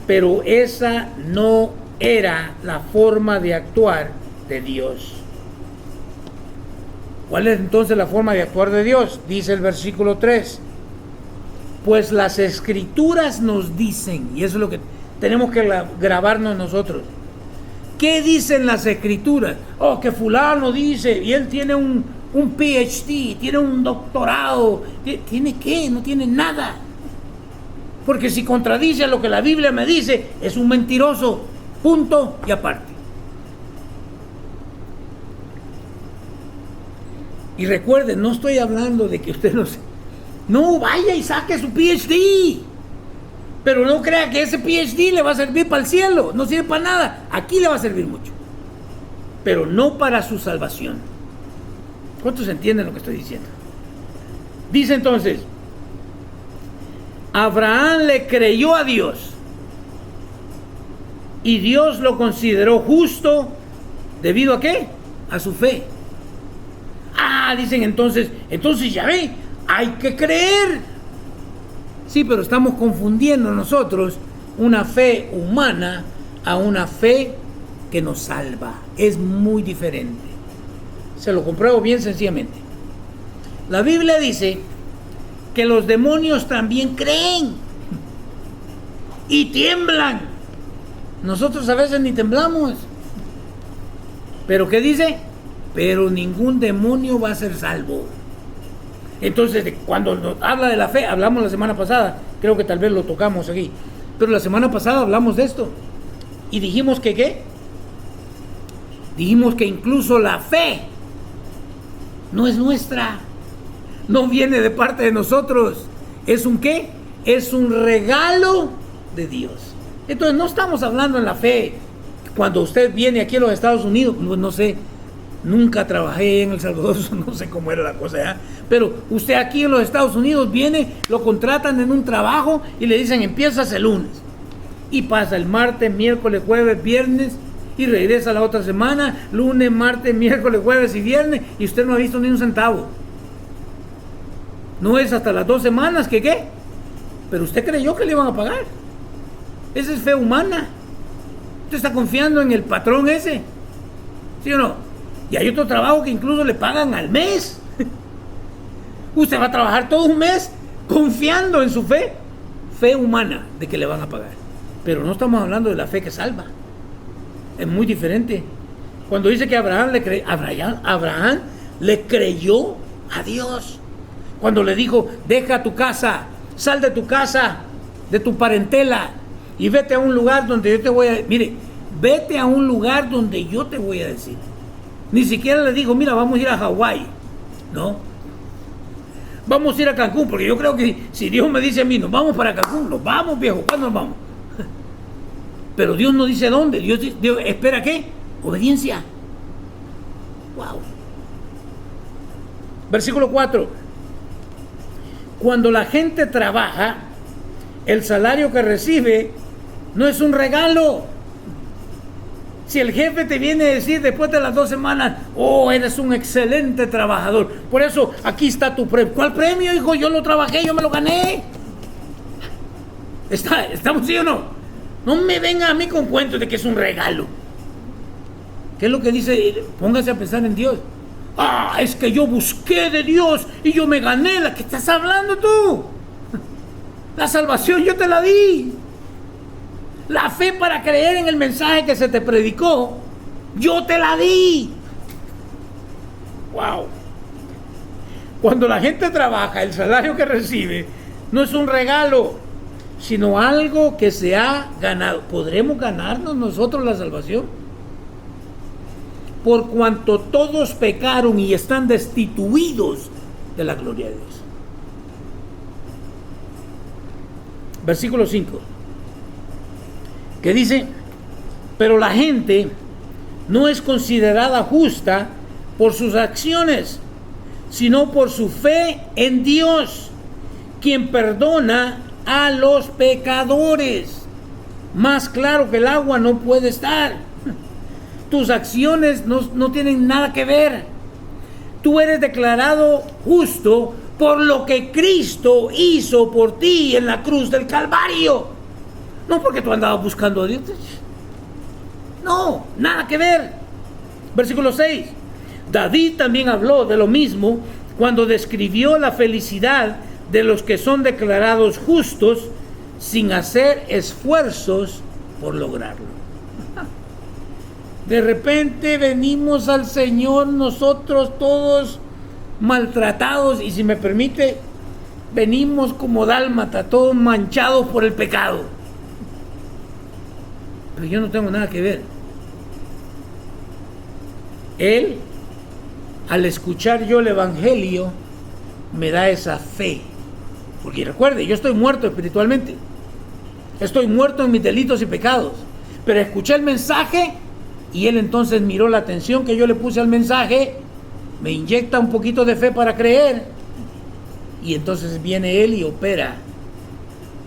Pero esa no era la forma de actuar de Dios. ¿Cuál es entonces la forma de actuar de Dios? Dice el versículo 3. Pues las Escrituras nos dicen, y eso es lo que tenemos que grabarnos nosotros. ¿Qué dicen las Escrituras? Oh, que fulano dice, y él tiene un PhD, tiene un doctorado. ¿Tiene qué? No tiene nada. Porque si contradice a lo que la Biblia me dice, es un mentiroso. Punto y aparte. Y recuerden, no estoy hablando de que usted no vaya y saque su PhD. Pero no crea que ese PhD le va a servir para el cielo. No sirve para nada. Aquí le va a servir mucho. Pero no para su salvación. ¿Cuántos entienden lo que estoy diciendo? Dice entonces, Abraham le creyó a Dios y Dios lo consideró justo. ¿Debido a qué? A su fe. Dicen entonces ya ve, hay que creer. Sí, pero estamos confundiendo nosotros una fe humana a una fe que nos salva. Es muy diferente. Se lo compruebo bien sencillamente. La Biblia dice que los demonios también creen y tiemblan. Nosotros a veces ni temblamos. ¿Pero qué dice? Pero ningún demonio va a ser salvo. Entonces, cuando nos habla de la fe, hablamos la semana pasada, creo que tal vez lo tocamos aquí, pero la semana pasada hablamos de esto y dijimos que ¿qué? Dijimos que incluso la fe no es nuestra, no viene de parte de nosotros. ¿Es un qué? Es un regalo de Dios. Entonces no estamos hablando en la fe. Cuando usted viene aquí a los Estados Unidos, no sé, Nunca trabajé en El Salvador, no sé cómo era la cosa ya. Pero usted aquí en los Estados Unidos viene, lo contratan en un trabajo y le dicen empiezas el lunes. Y pasa el martes, miércoles, jueves, viernes y regresa la otra semana, lunes, martes, miércoles, jueves y viernes, y usted no ha visto ni un centavo. No es hasta las 2 semanas que ¿qué? Pero usted creyó que le iban a pagar. Esa es fe humana. Usted está confiando en el patrón ese, ¿sí o no? Y hay otro trabajo que incluso le pagan al mes. Usted va a trabajar todo un mes confiando en su fe humana de que le van a pagar. Pero no estamos hablando de la fe que salva. Es muy diferente. Cuando dice que Abraham le creyó a Dios. Cuando le dijo, deja tu casa, sal de tu casa, de tu parentela, y vete a un lugar donde yo te voy a... Mire, vete a un lugar donde yo te voy a decir. Ni siquiera le dijo, mira, vamos a ir a Hawái. No. Vamos a ir a Cancún, porque yo creo que si Dios me dice a mí, nos vamos para Cancún, nos vamos, viejo, ¿cuándo nos vamos? Pero Dios no dice dónde. Dios espera ¿qué? Obediencia. Wow. Versículo 4. Cuando la gente trabaja, el salario que recibe no es un regalo. Si el jefe te viene a decir después de las 2 semanas, oh, eres un excelente trabajador, por eso aquí está tu premio. ¿Cuál premio, hijo? Yo lo trabajé, yo me lo gané. ¿Estamos sí o no? No me venga a mí con cuentos de que es un regalo. ¿Qué es lo que dice? Póngase a pensar en Dios. Ah, es que yo busqué de Dios y yo me gané. ¿La que estás hablando tú? La salvación yo te la di. La fe para creer en el mensaje que se te predicó, yo te la di. Wow. Cuando la gente trabaja, el salario que recibe no es un regalo, sino algo que se ha ganado. ¿Podremos ganarnos nosotros la salvación? Por cuanto todos pecaron y están destituidos de la gloria de Dios. Versículo 5. Que dice, pero la gente no es considerada justa por sus acciones, sino por su fe en Dios, quien perdona a los pecadores. Más claro que el agua no puede estar. Tus acciones no tienen nada que ver. Tú eres declarado justo por lo que Cristo hizo por ti en la cruz del Calvario. No porque tú andabas buscando a Dios. No, nada que ver. Versículo 6. David también habló de lo mismo cuando describió la felicidad de los que son declarados justos sin hacer esfuerzos por lograrlo. De repente venimos al Señor nosotros todos maltratados y, si me permite, venimos como dálmata, todos manchados por el pecado. Pero yo no tengo nada que ver. Él, al escuchar yo el Evangelio, me da esa fe. Porque recuerde, yo estoy muerto espiritualmente. Estoy muerto en mis delitos y pecados. Pero escuché el mensaje y él entonces miró la atención que yo le puse al mensaje, me inyecta un poquito de fe para creer. Y entonces viene él y opera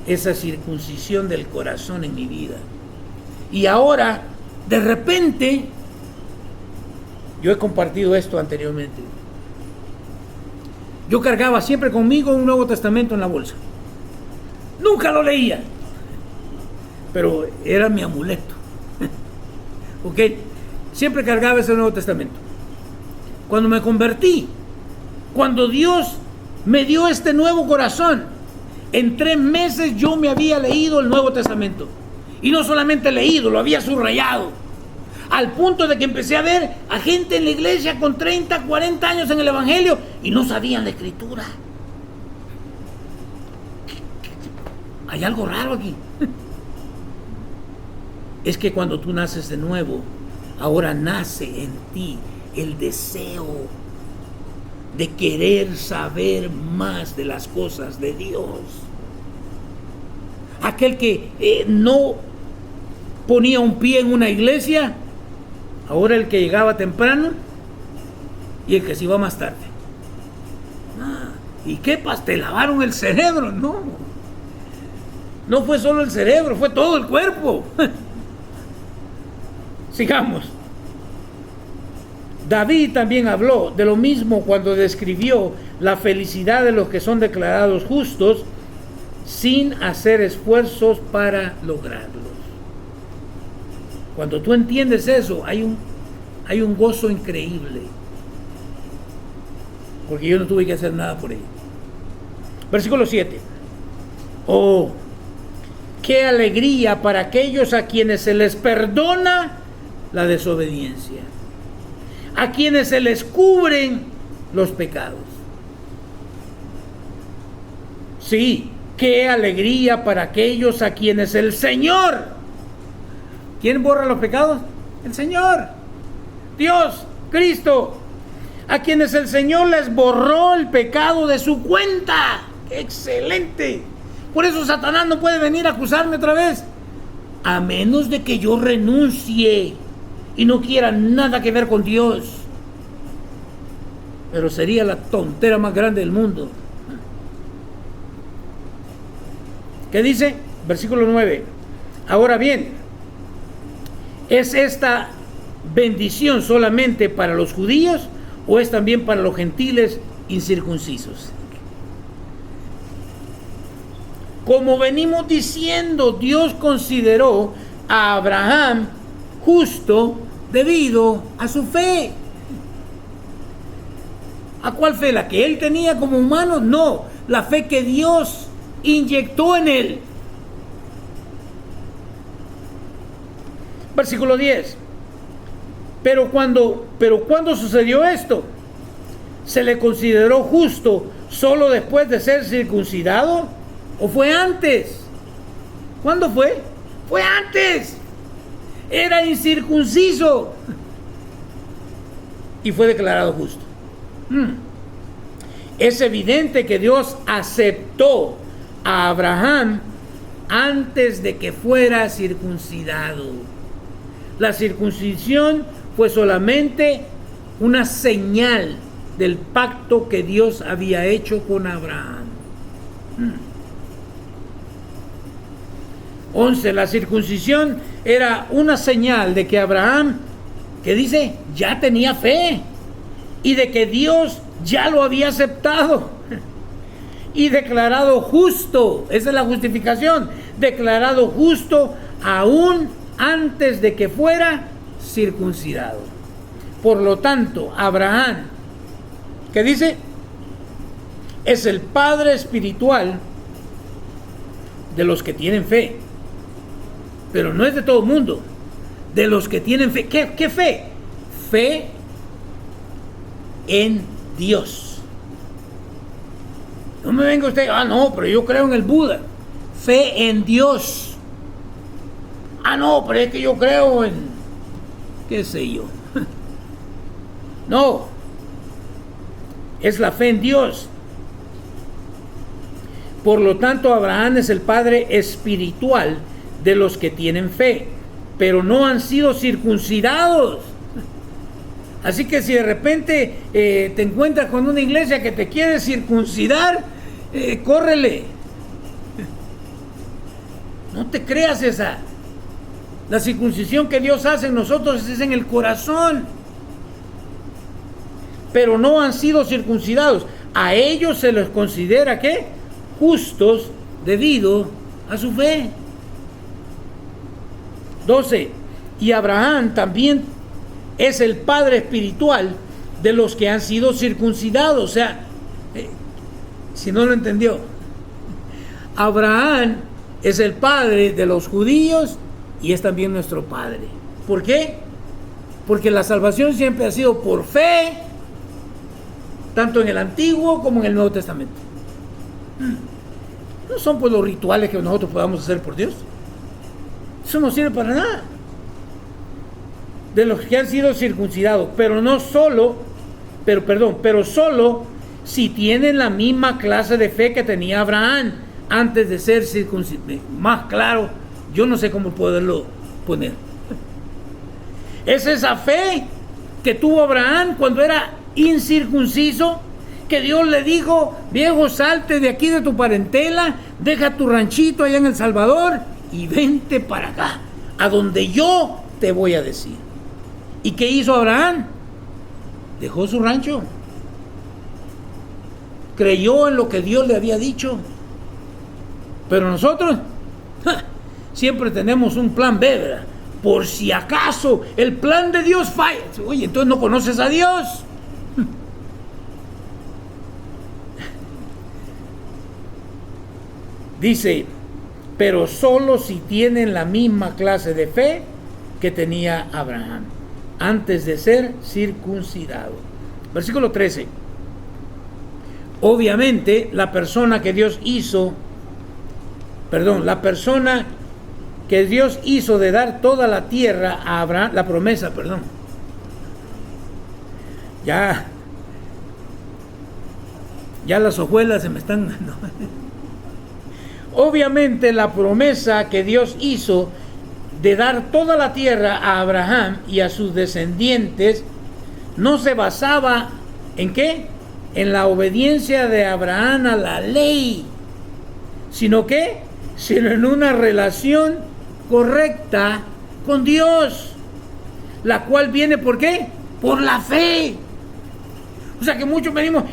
esa circuncisión del corazón en mi vida. Y ahora, de repente, yo he compartido esto anteriormente. Yo cargaba siempre conmigo un Nuevo Testamento en la bolsa. Nunca lo leía, pero era mi amuleto. ¿Ok? Siempre cargaba ese Nuevo Testamento. Cuando me convertí, cuando Dios me dio este nuevo corazón, en 3 meses yo me había leído el Nuevo Testamento. Y no solamente leído, lo había subrayado. Al punto de que empecé a ver a gente en la iglesia con 30, 40 años en el Evangelio y no sabían la Escritura. Hay algo raro aquí. Es que cuando tú naces de nuevo, ahora nace en ti el deseo de querer saber más de las cosas de Dios. Aquel que no ponía un pie en una iglesia, ahora el que llegaba temprano y el que se iba más tarde. ¿Y qué te lavaron el cerebro? No fue solo el cerebro, fue todo el cuerpo. Sigamos. David también habló de lo mismo cuando describió la felicidad de los que son declarados justos sin hacer esfuerzos para lograrlos. Cuando tú entiendes eso, hay un gozo increíble. Porque yo no tuve que hacer nada por ello. Versículo 7. Oh, qué alegría para aquellos a quienes se les perdona la desobediencia, a quienes se les cubren los pecados. Sí, qué alegría para aquellos a quienes el Señor. ¿Quién borra los pecados? El Señor, Dios, Cristo. A quienes el Señor les borró el pecado de su cuenta. ¡Excelente! Por eso Satanás no puede venir a acusarme otra vez, a menos de que yo renuncie y no quiera nada que ver con Dios. Pero sería la tontera más grande del mundo. ¿Qué dice? Versículo 9. Ahora bien, ¿es esta bendición solamente para los judíos o es también para los gentiles incircuncisos? Como venimos diciendo, Dios consideró a Abraham justo debido a su fe. ¿A cuál fe? ¿La que él tenía como humano? No, la fe que Dios inyectó en él. Versículo 10. Pero cuando sucedió esto, ¿se le consideró justo solo después de ser circuncidado? ¿O fue antes? ¿Cuándo fue? Fue antes. Era incircunciso y fue declarado justo. Es evidente que Dios aceptó a Abraham antes de que fuera circuncidado. La circuncisión fue solamente una señal del pacto que Dios había hecho con Abraham. 11. La circuncisión era una señal de que Abraham, que dice, ya tenía fe y de que Dios ya lo había aceptado y declarado justo. Esa es la justificación, declarado justo aún antes de que fuera circuncidado. Por lo tanto, Abraham, ¿qué dice? Es el padre espiritual de los que tienen fe. Pero no es de todo el mundo, de los que tienen fe. ¿Qué fe? Fe en Dios. No me venga usted, no, pero yo creo en el Buda. Fe en Dios. No, pero es que yo creo en, qué sé yo. No, es la fe en Dios. Por lo tanto, Abraham es el padre espiritual de los que tienen fe, pero no han sido circuncidados. Así que si de repente te encuentras con una iglesia que te quiere circuncidar, córrele. No te creas esa. La circuncisión que Dios hace en nosotros es en el corazón. Pero no han sido circuncidados. A ellos se les considera, ¿qué? Justos debido a su fe. 12. Y Abraham también es el padre espiritual de los que han sido circuncidados. O sea, si no lo entendió, Abraham es el padre de los judíos y es también nuestro padre. ¿Por qué? Porque la salvación siempre ha sido por fe, tanto en el Antiguo como en el Nuevo Testamento. No son por los rituales que nosotros podamos hacer por Dios. Eso no sirve para nada. De los que han sido circuncidados, pero solo si tienen la misma clase de fe que tenía Abraham antes de ser circuncidado. Más claro, yo no sé cómo poderlo poner. Es esa fe que tuvo Abraham cuando era incircunciso, que Dios le dijo: viejo, salte de aquí de tu parentela, deja tu ranchito allá en El Salvador y vente para acá, a donde yo te voy a decir. ¿Y qué hizo Abraham? Dejó su rancho, creyó en lo que Dios le había dicho. Pero nosotros siempre tenemos un plan B, ¿verdad? Por si acaso el plan de Dios falla. Oye, entonces no conoces a Dios. Dice, pero solo si tienen la misma clase de fe que tenía Abraham antes de ser circuncidado. Versículo 13. Obviamente, la persona que Dios hizo de dar toda la tierra a Abraham, la promesa, Ya las hojuelas se me están dando. Obviamente, la promesa que Dios hizo de dar toda la tierra a Abraham y a sus descendientes no se basaba ¿en qué? En la obediencia de Abraham a la ley, sino en una relación correcta con Dios, la cual viene ¿por qué? Por la fe. O sea que muchos venimos,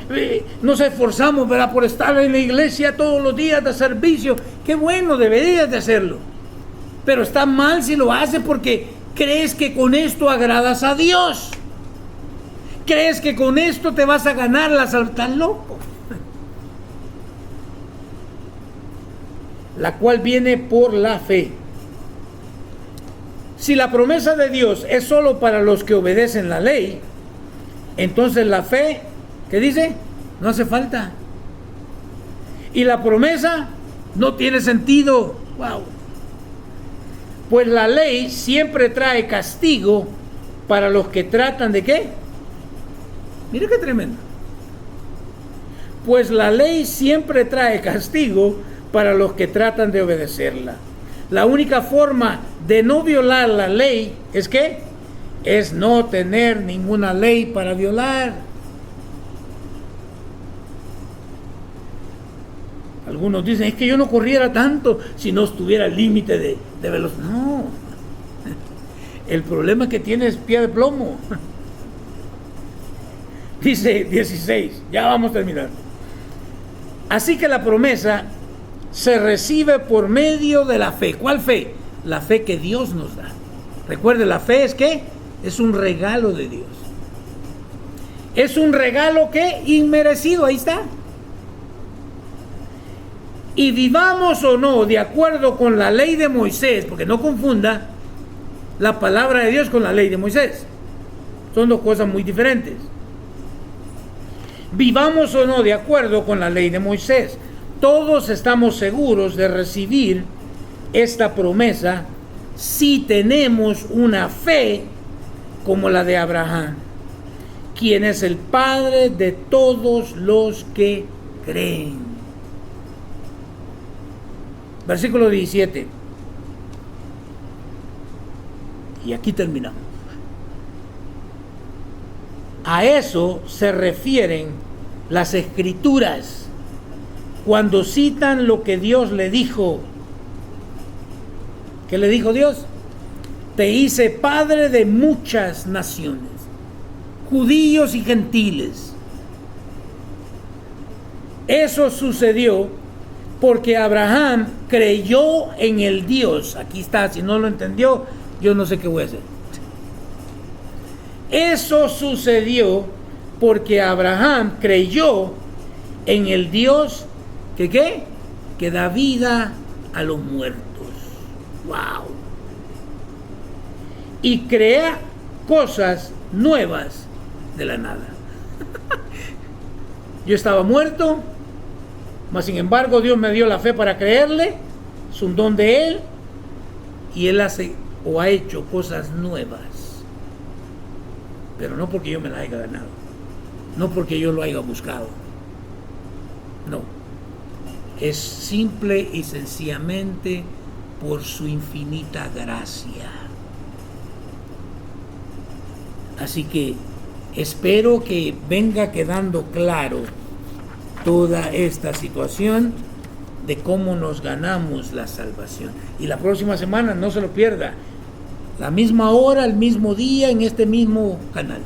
nos esforzamos, ¿verdad?, por estar en la iglesia todos los días de servicio. Qué bueno, deberías de hacerlo. Pero está mal si lo haces porque crees que con esto agradas a Dios. ¿Crees que con esto te vas a ganar la salvación? Estás loco. La cual viene por la fe. Si la promesa de Dios es solo para los que obedecen la ley, entonces la fe, ¿qué dice? No hace falta. Y la promesa no tiene sentido. Wow. Pues la ley siempre trae castigo para los que tratan de ¿qué? Mira qué tremendo. Pues la ley siempre trae castigo para los que tratan de obedecerla. La única forma de no violar la ley es ¿qué? Es no tener ninguna ley para violar. Algunos dicen, es que yo no corriera tanto si no estuviera al límite de velocidad. No. El problema es que tienes pie de plomo. Dice 16, ya vamos a terminar. Así que la promesa se recibe por medio de la fe. ¿Cuál fe? La fe que Dios nos da. Recuerde, la fe es ¿qué? Es un regalo de Dios. Es un regalo que inmerecido, ahí está. Y vivamos o no de acuerdo con la ley de Moisés, porque no confunda la palabra de Dios con la ley de Moisés. Son dos cosas muy diferentes. Vivamos o no de acuerdo con la ley de Moisés, todos estamos seguros de recibir esta promesa si tenemos una fe como la de Abraham, quien es el padre de todos los que creen. Versículo 17. Y aquí terminamos. A eso se refieren las escrituras cuando citan lo que Dios le dijo. ¿Qué le dijo Dios? Te hice padre de muchas naciones, judíos y gentiles. Eso sucedió porque Abraham creyó en el Dios. Aquí está, si no lo entendió, yo no sé qué voy a hacer. Eso sucedió porque Abraham creyó en el Dios que ¿qué? Que da vida a los muertos. ¡Wow! Y crea cosas nuevas de la nada. Yo estaba muerto, mas sin embargo Dios me dio la fe para creerle. Es un don de Él y Él hace o ha hecho cosas nuevas. Pero no porque yo me la haya ganado, no porque yo lo haya buscado, no, es simple y sencillamente por su infinita gracia. Así que Espero que venga quedando claro toda esta situación de cómo nos ganamos la salvación. Y la próxima semana, no se lo pierda, la misma hora, el mismo día, en este mismo canal.